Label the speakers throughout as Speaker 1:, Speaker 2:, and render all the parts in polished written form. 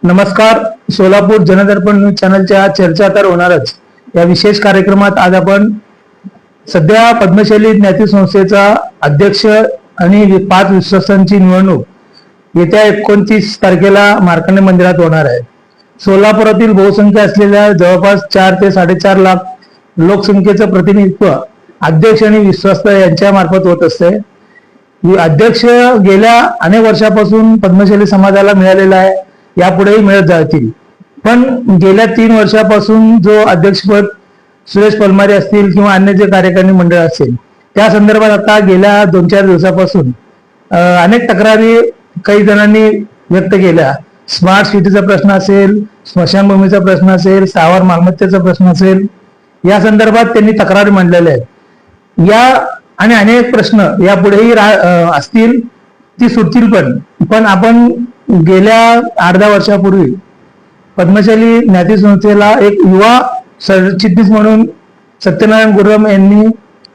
Speaker 1: नमस्कार. सोलापूर जनदर्पण न्यूज चॅनलच्या चर्चा तर होणारच. या विशेष कार्यक्रमात आज आपण सध्या पद्मशाली ज्ञाती संस्थेचा अध्यक्ष आणि 5 विश्वासांची निवडणूक येत्या 29 तारखेला मार्कंडे मंदिरात होणार आहे. सोलापुरातील बहुसंख्य असलेल्या जवळपास 4 ते 4.5 लाख लोकसंख्येचं प्रतिनिधित्व अध्यक्ष आणि विश्वास्त यांच्या मार्फत होत असते. अध्यक्ष गेल्या अनेक वर्षापासून पद्मशाली समाजाला मिळालेला आहे, यापुढेही मिळत जातील. पण गेल्या 3 वर्षापासून जो अध्यक्षपद सुरेश पलमारे असतील किंवा अन्य जे कार्यकारिणी मंडळ असेल, त्या संदर्भात आता गेल्या 2-4 दिवसापासून अनेक तक्रारी काही जणांनी व्यक्त केल्या. स्मार्ट सिटीचा प्रश्न असेल, स्मशानभूमीचा प्रश्न असेल, स्थावर मालमत्तेचा प्रश्न असेल, या संदर्भात त्यांनी तक्रारी मांडलेल्या आहेत. या आणि अनेक प्रश्न यापुढेही असतील, ती सुटतील. पण आपण गेल्या 8-10 वर्षापूर्वी पद्मशाली ज्ञाती संस्थेला एक युवा सरचिटणीस म्हणून सत्यनारायण गुरम यांनी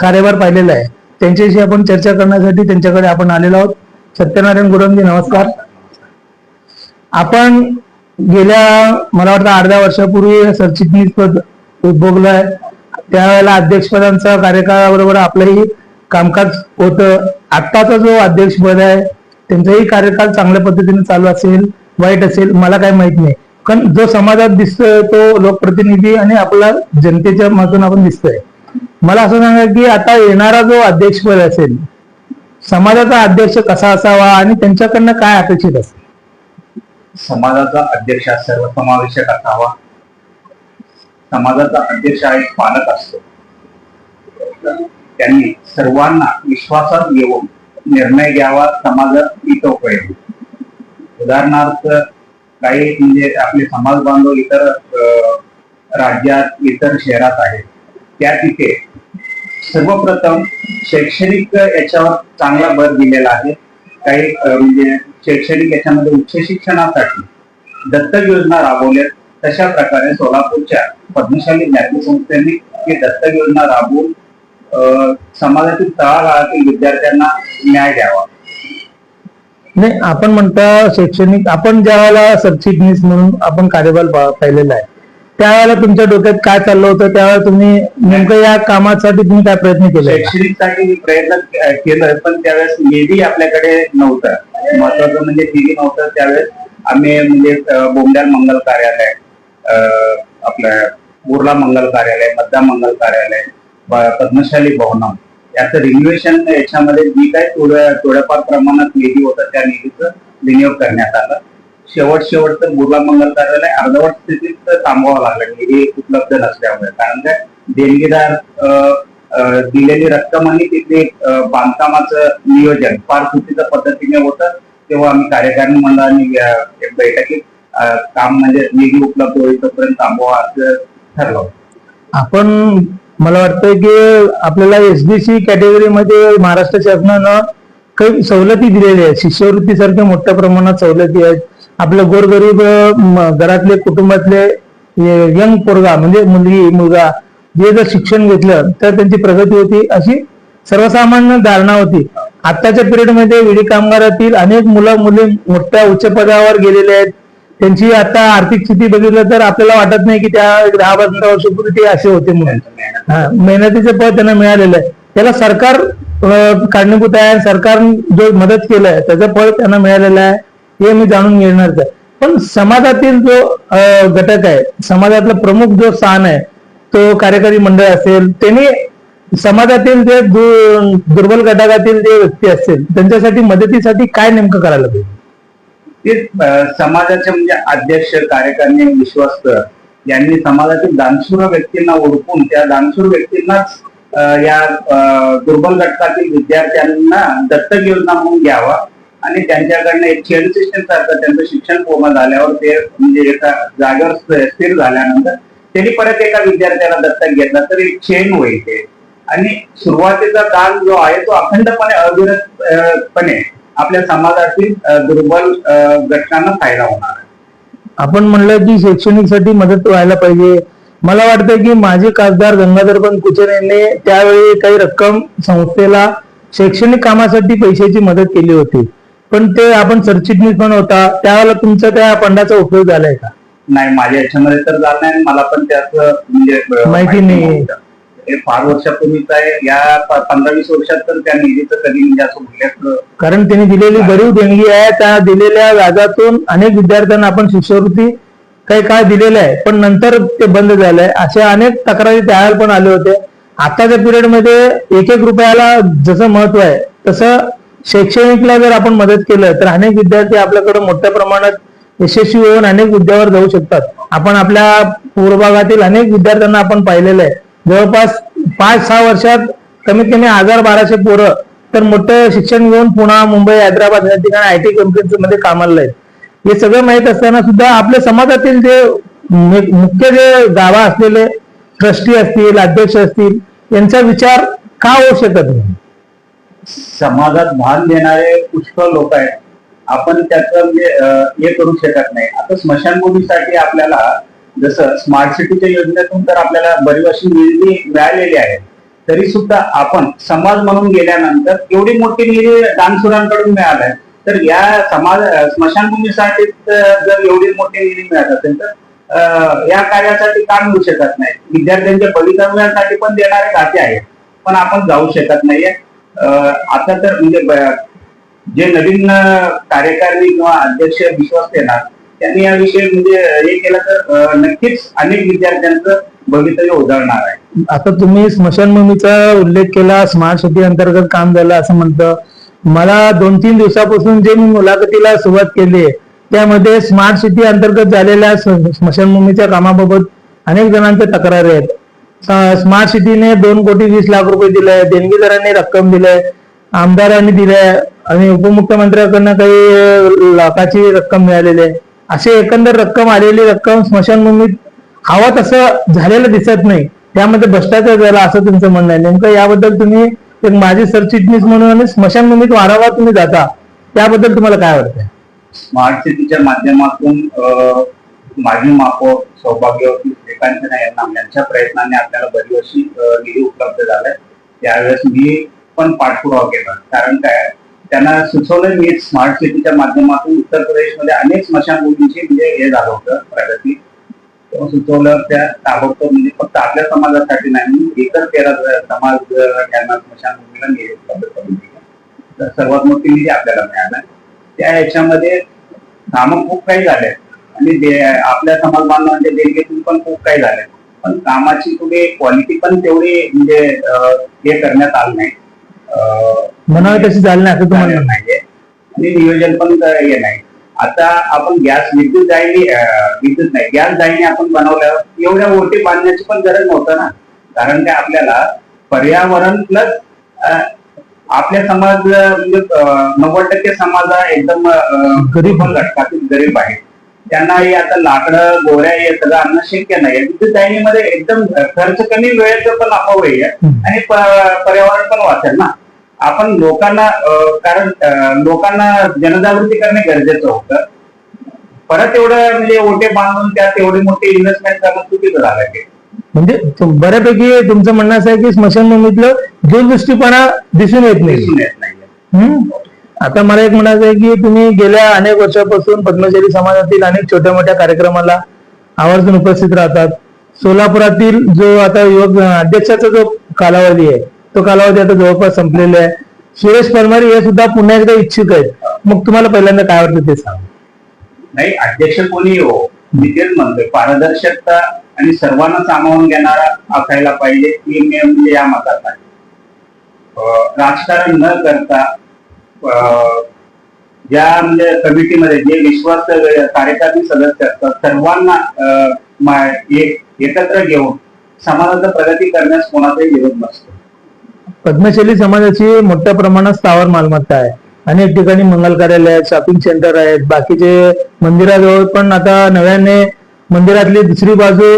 Speaker 1: कार्यभार पाहिलेला आहे. त्यांच्याशी आपण चर्चा करण्यासाठी त्यांच्याकडे आपण आलेलो आहोत. सत्यनारायण गुरमजी, नमस्कार. आपण गेल्या मला वाटतं 8-10 वर्षापूर्वी सरचिटणीस पद उद्भवलंय. त्यावेळेला अध्यक्षपदांचा कार्यकाळाबरोबर आपलंही कामकाज होतं. आत्ताचा जो अध्यक्षपद आहे त्यांचाही कार्यकाळ चांगल्या पद्धतीने चालू असेल, वाईट असेल, मला काही माहित नाही. पण जो समाजात दिसतोय तो लोकप्रतिनिधी आणि आपला जनतेच्या मधून आपण दिसतोय. मला असं सांगा की आता येणारा जो अध्यक्षपद असेल, समाजाचा अध्यक्ष कसा असावा आणि त्यांच्याकडनं काय अपेक्षित असेल?
Speaker 2: समाजाचा अध्यक्ष हा सर्वसमावेशक असावा. समाजाचा अध्यक्ष हा एक पालक असतो. त्यांनी सर्वांना विश्वासात घेऊन निर्णय घ्यावा, समाजात हित उपयोगी. उदाहरणार्थ काही म्हणजे आपले समाज बांधव इतर राज्यात, इतर शहरात आहेत, त्या तिथे सर्वप्रथम शैक्षणिक याच्यावर चांगला भर दिलेला आहे. काही म्हणजे शैक्षणिक याच्यामध्ये उच्च शिक्षणासाठी दत्तक योजना राबवल्या. तशा प्रकारे सोलापूरच्या पद्मशाली ज्ञाती संस्थेने ही दत्तक योजना राबवून समाजातील तळागाळातील विद्यार्थ्यांना न्याय द्यावा.
Speaker 1: नाही, आपण म्हणता शैक्षणिक, आपण ज्या वेळेला सरचिटणीस म्हणून आपण कार्यभार पाहिलेला आहे, त्यावेळेला तुमच्या डोक्यात काय चाललं होतं? त्यावेळेला तुम्ही नेमकं या कामासाठी तुम्ही काय प्रयत्न केले?
Speaker 2: शैक्षणिकसाठी मी प्रयत्न केलं, पण त्यावेळेस निधी आपल्याकडे नव्हता. महत्वाचं म्हणजे निधी नव्हतं. त्यावेळेस आम्ही म्हणजे बोंब्याल मंगल कार्यालय, आपलं बुर्ला मंगल कार्यालय, मद्दा मंगल कार्यालय, पद्मशाली भवनम याचं रिन्युएशन याच्यामध्ये जी काही थोड्याफार प्रमाणात निधी होता त्या निधीचं विनियोग करण्यात आला. शेवटचं बुर्ला मंगल कार्यालय अर्धवट स्थितीत थांबवावं लागलं निधी उपलब्ध नसल्यामुळे. कारण काय, देणगीदार दिलेली रक्कम आणि तिथे बांधकामाचं नियोजन फार चुकीच्या पद्धतीने होतं. तेव्हा आम्ही कार्यकारिणी मंडळाने बैठकीत काम म्हणजे निधी उपलब्ध होईपर्यंत थांबवा असं ठरलं.
Speaker 1: आपण मला वाटतं की आपल्याला एसबीसी कॅटेगरीमध्ये महाराष्ट्र शासनानं काही सवलती दिलेल्या आहेत. शिष्यवृत्ती सारख्या मोठ्या प्रमाणात सवलती आहेत. आपल्या गोरगरीब घरातले कुटुंबातले यंग पोरगा म्हणजे मुलगा जे जर शिक्षण घेतलं तर त्यांची प्रगती होती, अशी सर्वसामान्य धारणा होती. आताच्या पिरियडमध्ये विडी कामगारातील अनेक मुलं-मुली मोठ्या उच्च पदावर गेलेले आहेत. त्यांची आता आर्थिक स्थिती बघितलं तर आपल्याला वाटत नाही की त्या 10-15 वर्षापूर्वी ते असे होते म्हणून. मेहनतीचे फळ त्यांना मिळालेलं आहे. त्याला सरकार कारणीभूत आहे. सरकार जो मदत केलंय त्याचं फळ त्यांना मिळालेलं आहे, हे मी जाणून घेणारच आहे. पण समाजातील जो घटक आहे, समाजातला प्रमुख जो स्थान आहे, तो कार्यकारी मंडळ असेल, त्यांनी समाजातील जे दुर्बल घटकातील जे व्यक्ती असतील त्यांच्यासाठी मदतीसाठी काय नेमकं करायला पाहिजे?
Speaker 2: ते समाजाचे म्हणजे अध्यक्ष, कार्यकारिणी, विश्वस्त यांनी समाजातील दानशूर व्यक्तींना ओळखून त्या दानशूर व्यक्तींनाच या दुर्बल घटकातील विद्यार्थ्यांना दत्तक योजना म्हणून घ्यावा आणि त्यांच्याकडनं एक चेन सिस्टम सारखं त्यांचं शिक्षण पूर्ण झाल्यावर ते म्हणजे एका जागेवर स्थिर झाल्यानंतर त्यांनी परत एका विद्यार्थ्याला दत्तक घेतला तर एक चेन होईल ते. आणि सुरुवातीचा दान जो आहे तो अखंडपणे अविरतपणे आपल्या समाजातील दुर्बल घटकांना फायदा होणार आहे.
Speaker 1: आपण म्हणलं की शैक्षणिकसाठी मदत व्हायला पाहिजे. मला वाटतं की माजी खासदार गंगाधरपंत कुचर यांनी त्यावेळी काही रक्कम संस्थेला शैक्षणिक कामासाठी पैशाची मदत केली होती. पण ते आपण सरचिटणीस पण होता त्यावेळेला तुमचा त्या फंडाचा उपयोग झालाय का?
Speaker 2: नाही, माझ्या याच्यामध्ये तर झालं नाही. मला पण त्याचं म्हणजे
Speaker 1: माहिती नाही.
Speaker 2: नव्हतं. हे फार वर्षापूर्वीच आहे. या 15-20 वर्षात तर त्या निधीचं कधी म्हणजे असं उल्लेख,
Speaker 1: कारण त्यांनी दिलेली बरीच देणगी आहे. त्या दिलेल्या व्याजातून अनेक विद्यार्थ्यांना आपण शिष्यवृत्ती काही काळ दिलेलं आहे, पण नंतर ते बंद झालंय. अशा अनेक तक्रारी त्यावेळेला पण आले होते. आताच्या पिरियडमध्ये एक एक रुपयाला जसं महत्व आहे तसं शैक्षणिकला जर आपण मदत केलं तर अनेक विद्यार्थी आपल्याकडे मोठ्या प्रमाणात यशस्वी होऊन अनेक हुद्द्यावर जाऊ शकतात. आपण आपल्या पूर्व भागातील अनेक विद्यार्थ्यांना आपण पाहिलेलं आहे. जवळपास 5-6 वर्षात कमीत कमी 1000-1200 पोरं तर मोठं शिक्षण घेऊन पुणे, मुंबई, हैदराबाद या ठिकाणी आयटी कंपनीमध्ये कामाला आहेत. हे सगळं माहीत असताना सुद्धा आपल्या समाजातील जे मुख्य जे गाभा असलेले ट्रस्टी असतील, अध्यक्ष असतील, यांचा विचार का होऊ शकत नाही?
Speaker 2: समाजात भान देणारे पुष्कळ लोक आहेत. आपण त्याचं म्हणजे हे करू शकत नाही. आता स्मशानभूमीसाठी आपल्याला जसं स्मार्ट सिटीच्या योजनेतून तर आपल्याला बरीच अशी निधी मिळालेली आहे, तरी सुद्धा आपण समाज म्हणून गेल्यानंतर एवढी मोठी निधी दानशूरांकडून मिळालाय, तर या स्मशानभूमीसाठी जर एवढी मोठी निधी मिळत असेल तर या कार्यासाठी का मिळू शकत नाही? विद्यार्थ्यांच्या भवितव्यासाठी पण देणारे खाते आहेत, पण आपण जाऊ शकत नाहीये. आता तर म्हणजे जे नवीन कार्यकारिणी किंवा अध्यक्ष विश्वास देणार त्यांनी याविषयी म्हणजे हे केलं तर नक्कीच अनेक विद्यार्थ्यांचं भवितव्य उजळणार आहे.
Speaker 1: आता तुम्ही स्मशानभूमीचा उल्लेख केला, स्मार्ट सिटी अंतर्गत काम झालं असं म्हणतं. मला 2-3 दिवसापासून जे मी मुलाखतीला सुरुवात केली आहे त्यामध्ये स्मार्ट सिटी अंतर्गत झालेल्या स्मशानभूमीच्या कामाबाबत अनेक जणांच्या तक्रारी आहेत. स्मार्ट सिटीने 2,20 लाख रुपये दिले, देणगीदारांनी रक्कम दिले, आमदारांनी दिले आणि उपमुख्यमंत्र्यांकडनं काही लाखाची रक्कम मिळालेली आहे. असे एकंदर रक्कम आलेली रक्कम स्मशानभूमीत हवा तसं झालेलं दिसत नाही. त्यामध्ये भ्रष्टाचार झाला असं तुमचं म्हणणं आहे. नेमकं याबद्दल तुम्ही एक माझी सरचिटणीस म्हणून आणि स्मशानभूमीत वारंवार तुम्ही जाता, त्याबद्दल तुम्हाला काय वाटतंय?
Speaker 2: स्मार्ट सिटीच्या माध्यमातून माजी महापौर सौभाग्यवती श्रीकांत यांच्या प्रयत्नाने आपल्याला बरी अशी निधी उपलब्ध झालाय. त्यावेळेस मी पण पाठपुरावा केला. कारण काय, त्यांना सुचवलं मी स्मार्ट सिटीच्या माध्यमातून उत्तर प्रदेशमध्ये अनेक स्मशानभूमीची म्हणजे हे झालं होतं प्रगती. सुचवलं त्या ताबडतोब म्हणजे फक्त आपल्या समाजासाठी नाही, इतर 13 समाज यांना स्मशानभूमीला निधी उपलब्ध करून दिला. तर सर्वात मोठी निधी आपल्याला मिळाला. त्या याच्यामध्ये कामं खूप काही झाले आणि आपल्या समाज बांधवांच्या देणगीतून पण खूप काही झाले, पण कामाची तुम्ही क्वालिटी पण तेवढी म्हणजे हे करण्यात आलं नाही,
Speaker 1: म्हणावे तशी झाली नाही असं तुम्हाला
Speaker 2: नाहीये आणि नियोजन पण हे नाही. आता आपण विद्युत नाही गॅस जाळीने आपण बनवलं, एवढ्या ओटी बांधण्याची पण गरज नव्हतं ना. कारण काय, आपल्याला पर्यावरण प्लस आपल्या समाज म्हणजे 90% समाज एकदम गरीब घटकातील गरीब आहे. त्यांनाही आता लाकडं गोऱ्या हे सगळं आणणं शक्य नाही. विद्युत दाहिनीमध्ये एकदम खर्च कमी, वेळेचं पण अपव्यय आहे आणि पर्यावरण पण वाचेल ना. आपण लोकांना कारण लोकांना जनजागृती करणे गरजेचं होतं. परत एवढं म्हणजे ओटे बांधून त्यात एवढी मोठी इन्व्हेस्टमेंट करणं चुकीचं झालं.
Speaker 1: म्हणजे बऱ्यापैकी तुमचं म्हणणं असं आहे की स्मशानभूमीतलं दूरदृष्टीपणा दिसून येत नाही. आता मला एक म्हणायचं आहे की तुम्ही गेल्या अनेक वर्षापासून पद्मशाली समाजातील अनेक छोट्या मोठ्या कार्यक्रमाला आवर्जून उपस्थित राहतात. सोलापुरातील जो आता युवक अध्यक्षाचा जो कालावधी आहे तो कालावधी आता जवळपास संपलेला आहे. सुरेश परमारी हे सुद्धा पुन्हा एकदा इच्छुक आहेत. मग तुम्हाला पहिल्यांदा काय वाटतं ते सांग.
Speaker 2: नाही, अध्यक्ष कोणी हो, मी तेच म्हणतोय, पारदर्शकता आणि सर्वांना सामावून घेणारा असायला पाहिजे. ही मी म्हणजे या मतात आहे. राजकारण न करता ज्या म्हणजे कमिटीमध्ये जे विश्वास कार्यकारी सदस्य असतात सर्वांना एकत्र घेऊन समाजाची प्रगती करण्यास कोणाचाही विरोध नसतो.
Speaker 1: पद्मशाली समाजाची मोठ्या प्रमाणात स्थावर मालमत्ता आहे. अनेक ठिकाणी मंगल कार्यालय आहेत, शॉपिंग सेंटर आहेत, बाकीचे मंदिराजवळ पण आता नव्याने मंदिरातली दुसरी बाजू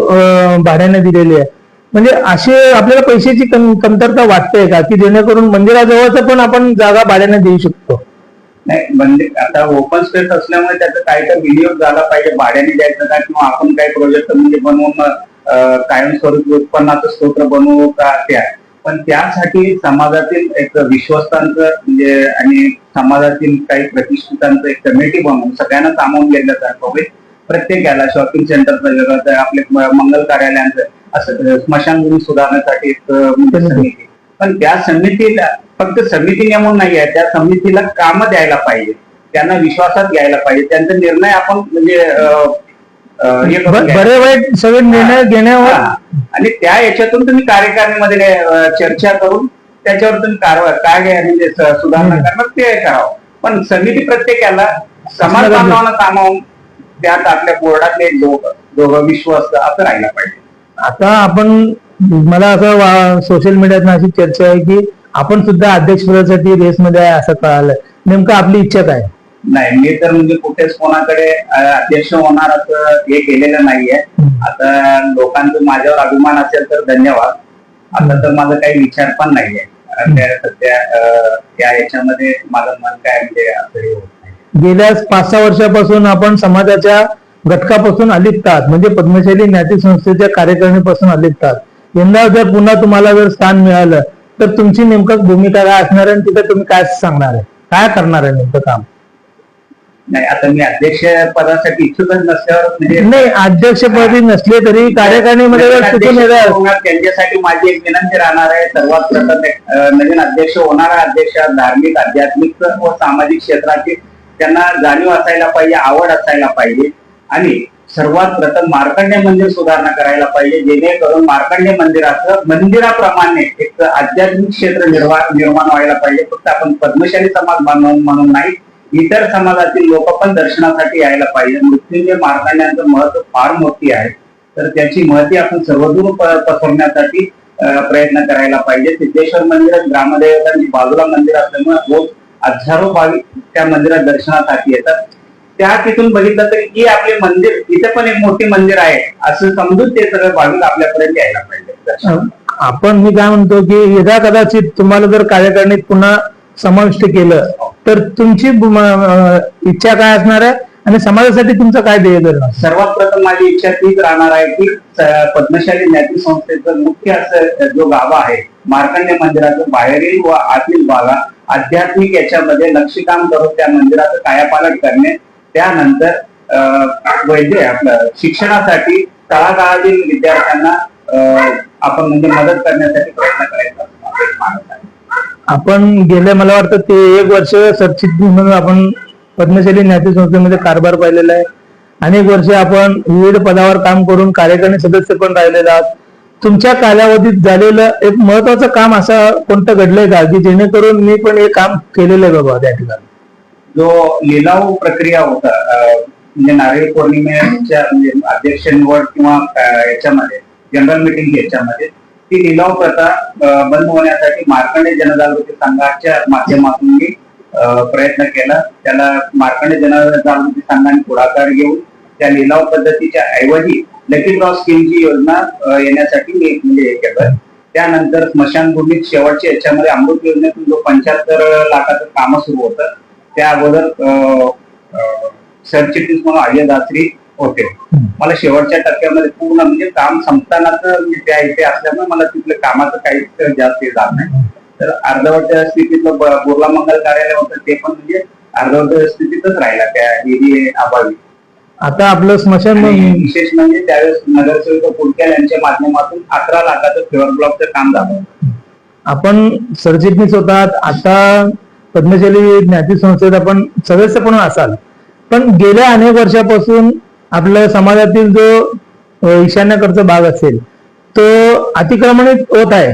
Speaker 1: भाड्याने दिलेली आहे. म्हणजे असे आपल्याला पैशाची कमतरता वाटते का की जेणेकरून मंदिराजवळच पण आपण जागा भाड्याने देऊ शकतो?
Speaker 2: नाही, मंदिर आता ओपन स्पेस असल्यामुळे त्याचा काही तर विनियोग झाला पाहिजे. भाड्याने द्यायचं का किंवा आपण काही प्रोजेक्ट म्हणजे बनवून कायमस्वरूपी उत्पन्नाचं स्तोत्र बनवू का ते आहे. पण त्यासाठी समाजातील एक विश्वस्तांचं म्हणजे आणि समाजातील काही प्रतिष्ठितांचं एक कमिटी बनवून सगळ्यांना सामावून घेतल्यासारखं होईल. प्रत्येकाला शॉपिंग सेंटरचं वेगळं, आपले मंगल कार्यालयांचं असं स्मशानभूमी सुधारण्यासाठी एक म्हणजे समिती. पण त्या समितीला फक्त समिती नेमून नाही आहे, त्या समितीला कामं द्यायला पाहिजे, त्यांना विश्वासात घ्यायला पाहिजे, त्यांचा निर्णय आपण म्हणजे
Speaker 1: बरे वाईट सगळे निर्णय घेण्यावर
Speaker 2: आणि त्या याच्यातून तुम्ही कार्यकारिणीमध्ये चर्चा करून त्याच्यावर तुम्ही काय म्हणजे सुधारणा करणार ते करावं. पण समिती प्रत्येकाला समाज बांधवांना सामावून त्यात आपल्या बोर्डातले दोघं विश्वास असं राहायला पाहिजे.
Speaker 1: आता आपण मला असं सोशल मीडियात अशी चर्चा आहे की आपण सुद्धा अध्यक्षपदासाठी रेसमध्ये आहे असं कळालं. नेमकं आपली इच्छा काय?
Speaker 2: नाही, मी तर म्हणजे कुठेच कोणाकडे अध्यक्ष होणार असं हे केलेलं नाहीये. आता लोकांचा माझ्यावर अभिमान असेल तर धन्यवाद. आता तर माझा काही विचार पण नाहीये सध्या या याच्यामध्ये माझं मन काय म्हणजे असं.
Speaker 1: गेल्या 5-6 वर्षापासून आपण समाजाच्या घटकापासून अलिप्त आहात, म्हणजे पद्मशाली ज्ञाती संस्थेच्या कार्यकारिणीपासून अलिप्त आहात. यंदा जर पुन्हा तुम्हाला जर स्थान मिळालं तर तुमची नेमकं भूमिका काय असणार आहे आणि तिथे तुम्ही काय सांगणार आहे, काय करणार आहे नेमकं काम?
Speaker 2: नाही, आता मी अध्यक्ष पदासाठी इच्छुकच नसल्यावर म्हणजे
Speaker 1: नाही, अध्यक्षपदी नसले तरी कार्यकारिणीमध्ये
Speaker 2: त्यांच्यासाठी माझी एक विनंती राहणार आहे. सर्वात प्रथम नवीन अध्यक्ष होणारा अध्यक्ष धार्मिक, आध्यात्मिक व सामाजिक क्षेत्राची त्यांना जाणीव असायला पाहिजे, आवड असायला पाहिजे आणि सर्वात प्रथम मार्कंडेय मंदिर सुधारणा करायला पाहिजे, जेणेकरून मार्कंडेय मंदिराचं मंदिराप्रमाणे एक आध्यात्मिक क्षेत्र निर्माण व्हायला पाहिजे. फक्त आपण पद्मशाली समाज म्हणून नाही, इतर समाजातील लोक पण दर्शनासाठी यायला पाहिजे. मृत्युंजय मार्कंड्यांचं महत्व फार मोठी आहे, तर त्याची महती आपण सर्वदूर पसरण्यासाठी प्रयत्न करायला पाहिजे. सिद्धेश्वर मंदिरात ग्रामदेवतांची बाजूला मंदिर असल्यामुळे रोज हजारो भाविक त्या मंदिरात दर्शनासाठी येतात. त्या तिथून बघितलं तर की आपले मंदिर इथे पण एक मोठी मंदिर आहे असं समजून ते सगळे भाविक आपल्यापर्यंत यायला पाहिजे.
Speaker 1: आपण मी काय म्हणतो की यदा कदाचित तुम्हाला जर कार्यकारिणीत पुन्हा समाविष्ट केलं तर तुमची इच्छा काय असणार आहे आणि समाजासाठी तुमचं काय ध्येय करणार?
Speaker 2: सर्वात प्रथम माझी इच्छा तीच राहणार आहे की पद्मशाली ज्ञाती संस्थेचं मुख्य असं जो गाभा आहे मार्कंडेय मंदिराचं बाहेरील व आतील भागा आध्यात्मिक याच्यामध्ये नक्षीकाम करून त्या मंदिराचं कायापालट करणे, त्यानंतर वैद्य आपलं शिक्षणासाठी तळागाळातील विद्यार्थ्यांना आपण म्हणजे मदत करण्यासाठी प्रयत्न करायचा.
Speaker 1: आपण गेले मला वाटतं ते 1 वर्ष सरचिटणीस म्हणून आपण पद्मशाली ज्ञाती संस्थेमध्ये कारभार पाहिलेला आहे. अनेक वर्ष आपण विविध पदावर काम करून कार्यकारिणी सदस्य पण राहिलेले आहात. तुमच्या कालावधीत झालेलं एक महत्वाचं काम असं कोणतं घडलंय का की जेणेकरून मी पण हे काम केलेलं आहे बाबा त्या ठिकाणी?
Speaker 2: जो लिलाव प्रक्रिया होता म्हणजे नारळी पौर्णिमेच्या म्हणजे अध्यक्ष निवड किंवा याच्यामध्ये जनरल मीटिंग याच्यामध्ये ती लिलाव प्रथा बंद होण्यासाठी मार्कंडेय जनजागृती संघाच्या माध्यमातून मी प्रयत्न केला. त्याला मार्कंडेय जनजागृती संघाने पुढाकार घेऊन त्या लिलाव पद्धतीच्या ऐवजी लकी ड्रॉ स्कीमची योजना येण्यासाठी मी म्हणजे हे केलं. त्यानंतर स्मशानभूमीत शेवटच्या याच्यामध्ये अमृत योजनेतून जो 75 लाखाचं काम सुरू होतं त्या अगोदर सरचिटणीस म्हणून अजय दासरी होते. मला शेवटच्या टप्प्यामध्ये पूर्ण म्हणजे काम संपतानाच त्या इथे असल्यामुळे मला तिथलं कामाचं काहीच जास्त जात नाही. तर अर्धवट स्थितीतलं बोर्ला मंगल कार्यालय होतं ते पण म्हणजे अर्धवट स्थितीतच राहिला त्या निधी अभावी.
Speaker 1: आता आपलं स्मशान
Speaker 2: विशेष म्हणजे त्यावेळेस नगरसेवक पुडक्याल यांच्या माध्यमातून 11 लाखाचं फेवर ब्लॉकचं काम झालं.
Speaker 1: आपण सरचिटणीस होतात, आता पद्मशाली ज्ञाती संस्थेत आपण सदस्य पण असाल, पण गेल्या अनेक वर्षापासून आपल्या समाजातील जो ईशान्येकडचा भाग असेल तो अतिक्रमणित होत आहे.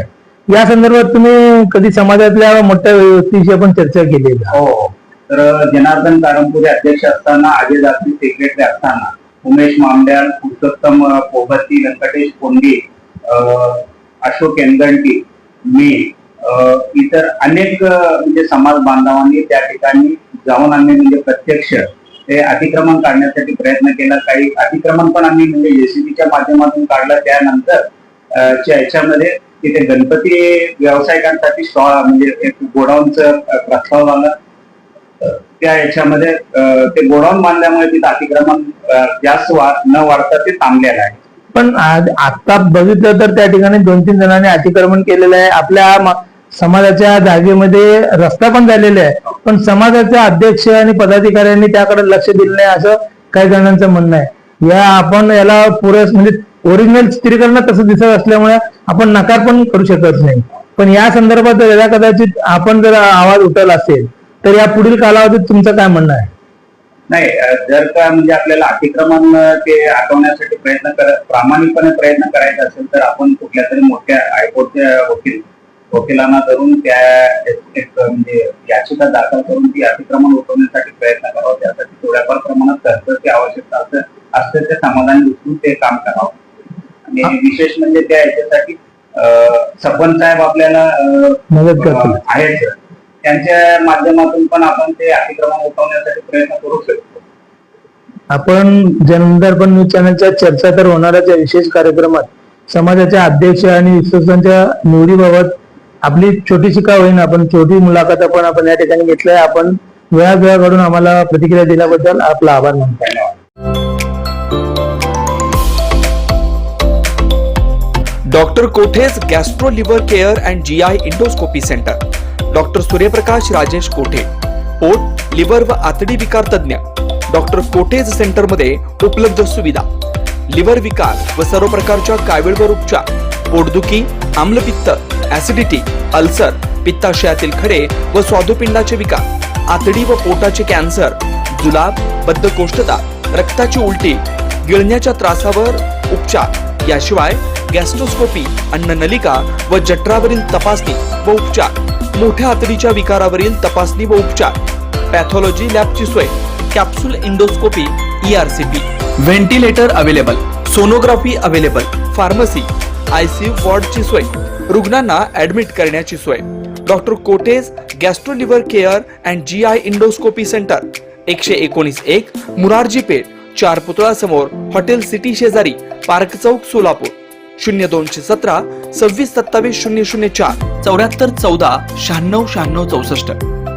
Speaker 1: या संदर्भात तुम्ही कधी समाजातल्या मोठ्या व्यक्तीशी आपण चर्चा केली?
Speaker 2: हो, तर जनार्दन कारंपुरे अध्यक्ष असताना, अजय दासरी सेक्रेटरी असताना, उमेश मामड्याल, पुरुषोत्तम पोबती, व्यंकटेश कोंडी, अशोक एनगंटी, मी इतर अनेक म्हणजे समाज बांधवांनी त्या ठिकाणी जाऊन आम्ही म्हणजे प्रत्यक्ष ते अतिक्रमण काढण्यासाठी प्रयत्न केला. काही अतिक्रमण पण आम्ही म्हणजे जेसीबीच्या माध्यमातून काढलं. त्यानंतर याच्यामध्ये तिथे गणपती व्यावसायिकांसाठी म्हणजे एक गोडाऊनचं प्रस्ताव आला. त्या याच्यामध्ये ते गोडाऊन बांधल्यामुळे तिथे अतिक्रमण जास्त न वाढता ते थांबलेलं आहे.
Speaker 1: पण आता बघितलं तर त्या ठिकाणी 2-3 जणांनी अतिक्रमण केलेलं आहे. आपल्या समाजाच्या जागेमध्ये रस्ता पण झालेला आहे, पण समाजाचे अध्यक्ष आणि पदाधिकाऱ्यांनी त्याकडे लक्ष दिलं नाही असं काही जणांचं म्हणणं आहे. आपण याला म्हणजे ओरिजिनल चित्रीकरण तसं दिसत असल्यामुळे आपण नकार पण करू शकत नाही. पण या संदर्भात जर कदाचित आपण जर आवाज उठवला असेल तर या पुढील कालावधीत तुमचं काय म्हणणं आहे?
Speaker 2: नाही, जर का म्हणजे आपल्याला अतिक्रमण ते हटवण्यासाठी प्रामाणिकपणे प्रयत्न करायचा असेल तर आपण कुठल्या तरी मोठ्या हायकोर्टच्या वकिलांना धरून त्या म्हणजे याचिका दाखल करून ती अतिक्रमण उठवण्यासाठी प्रयत्न करावा. त्यासाठी थोड्याफार प्रमाणात खर्चाची आवश्यकता असते ते समाधानी उचलून ते काम करावं. आणि विशेष म्हणजे त्या याच्यासाठी सरपंच साहेब आपल्याला
Speaker 1: मदत करतील
Speaker 2: आहेत, त्यांच्या माध्यमातून पण आपण ते अतिक्रमण उठवण्यासाठी प्रयत्न करू शकतो.
Speaker 1: आपण जनदर्पण न्यूज चॅनलच्या चर्चा तर होणारच या विशेष कार्यक्रमात समाजाच्या अध्यक्ष आणि विश्वासांच्या निवडीबाबत आपली छोटीशी का होईना आपण छोटी मुलाखत आपण या ठिकाणी घेतलंय. आपण वेळावेळाकडून आम्हाला प्रतिक्रिया दिल्याबद्दल आपला आभार मानतो.
Speaker 2: धन्यवाद.
Speaker 3: Doctor कोठेज gastro liver care and GI endoscopy centre. Doctor Suryaprakash Rajesh कोठे, पोट, लिव्हर व आतडी विकार तज्ञ. डॉक्टर कोठेज सेंटर मध्ये उपलब्ध सुविधा: लिव्हर विकार व सर्व प्रकारच्या कावीळवर उपचार, पोटदुखी, आम्लपित्त, ऍसिडिटी, अल्सर, पित्ताशयातील खडे व स्वादुपिंडाचे विकार, आतडी व पोटाचे कॅन्सर, जुलाब, बद्धकोष्ठता, रक्ताची उलटी, गिळण्याच्या त्रासावर उपचार. याशिवाय गॅस्ट्रोस्कोपी, अन्ननलिका व जठरावरील तपासणी व उपचार, मोठ्या आतडीच्या विकारावरील तपासणी व उपचार, पॅथॉलॉजी लॅबची सोय, capsule endoscopy, ERCP, ventilator available, sonography available, pharmacy, ICU वॉर्डची सोय, रुग्णांना ऍडमिट करण्याची सोय. Doctor कोठेज gastro liver care and GI endoscopy centre, 119-1 Murarji Peth, 4 पुतळा समोर, हॉटेल सिटी शेजारी, पार्क चौक, सोलापूर. 0217 26 27 004 74 14 96 96 64.